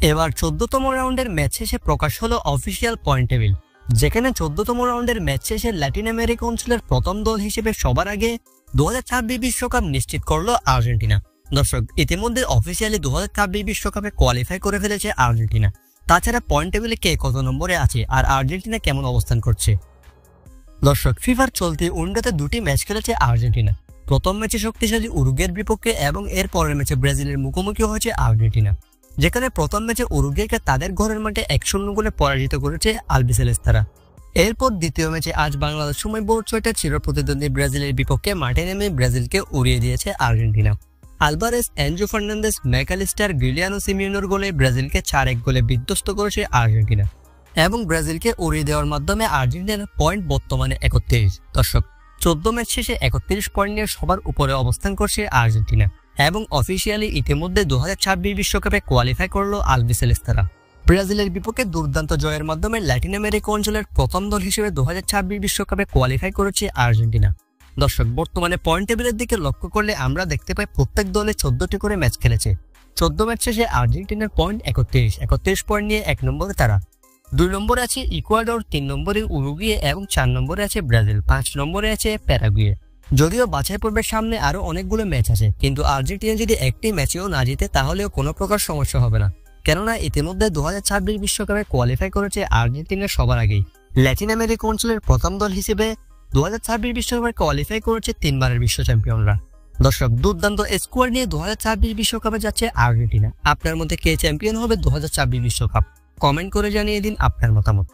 এবার 14তম রাউন্ডের ম্যাচ শেষে প্রকাশ হলো অফিসিয়াল পয়েন্ট টেবিল, যেখানে 14তম রাউন্ডের ম্যাচ শেষে ল্যাটিন আমেরিকা অঞ্চলের প্রথম দল হিসেবে সবার আগে 2026 বিশ্বকাপ নিশ্চিত করলো আর্জেন্টিনা। দর্শক, ইতিমধ্যে অফিসিয়ালি 2026 বিশ্বকাপে কোয়ালিফাই করে ফেলেছে আর্জেন্টিনা। তাছাড়া পয়েন্ট টেবিলে কে কত নম্বরে আছে আর আর্জেন্টিনা কেমন অবস্থান করছে? দর্শক, ফিফার চলতি উইন্ডোতে দুটি ম্যাচ খেলেছে আর্জেন্টিনা। প্রথম ম্যাচে শক্তিশালী উরুগুয়ের বিপক্ষে এবং এর পরের ম্যাচে ব্রাজিলের মুখোমুখি হয়েছে আর্জেন্টিনা, যেখানে প্রথম ম্যাচে উরুগুয়েকে তাদের ঘরের মাঠে 1-0 গোলে পরাজিত করেছে আলবিসেলেস্তারা। এরপর দ্বিতীয় ম্যাচে আজ বাংলাদেশ সময় ভোর 6টায় চিরপ্রতিদ্বন্দ্বী ব্রাজিলের বিপক্ষে মাঠে নেমে ব্রাজিলকে উড়িয়ে দিয়েছে Argentina. Alvarez, Enzo Fernandez, Mac Allister, Giuliano সিমিওনের গোলে ব্রাজিলকে 4-1 গোলে বিধ্বস্ত করেছে আর্জেন্টিনা এবং ব্রাজিলকে উড়িয়ে দেওয়ার মাধ্যমে আর্জেন্টিনার পয়েন্ট বর্তমানে 31। দর্শক, 14 ম্যাচ শেষে 31 পয়েন্ট নিয়ে সবার উপরে অবস্থান করছে আর্জেন্টিনা এবং অফিসিয়ালি ইতিমধ্যে 2026 বিশ্বকাপে কোয়ালিফাই করলো আলবিসেলেস্তারা। ব্রাজিলের বিপক্ষে দুর্দান্ত জয়ের মাধ্যমে ল্যাটিন আমেরিকা অঞ্চলের প্রথম দল হিসেবে 2026 বিশ্বকাপে কোয়ালিফাই করেছে আর্জেন্টিনা। দর্শক, বর্তমানে পয়েন্ট টেবিলের দিকে লক্ষ্য করলে আমরা দেখতে পাই প্রত্যেক দলে 14টি করে ম্যাচ খেলেছে। 14 ম্যাচ শেষে আর্জেন্টিনার পয়েন্ট 31 পয়েন্ট নিয়ে 1 নম্বরে তারা। 2 নম্বরে আছে ইকুয়াডর, 3 নম্বরে উরুগুয়ে এবং 4 নম্বরে আছে ব্রাজিল, 5 নম্বরে আছে প্যারাগুয়ে। যদিও বাছাই পর্বের সামনে আরো অনেকগুলো ম্যাচ আছে, কিন্তু আর্জেন্টিনা যদি একটি ম্যাচেও না জিতে তাহলেও কোনো প্রকার সমস্যা হবে না, কেননা ইতিমধ্যে 2026 বিশ্বকাপে কোয়ালিফাই করেছে আর্জেন্টিনা সবার আগেই। ল্যাটিন আমেরিকা অঞ্চলের প্রথম দল হিসেবে 2026 বিশ্বকাপে কোয়ালিফাই করেছে 3 বারের বিশ্ব চ্যাম্পিয়নরা। দর্শক, দুর্দান্ত স্কোয়াড নিয়ে 2026 বিশ্বকাপে যাচ্ছে আর্জেন্টিনা। আপনার মধ্যে কে চ্যাম্পিয়ন হবে 2026 বিশ্বকাপ? কমেন্ট করে জানিয়ে দিন আপনার মতামত।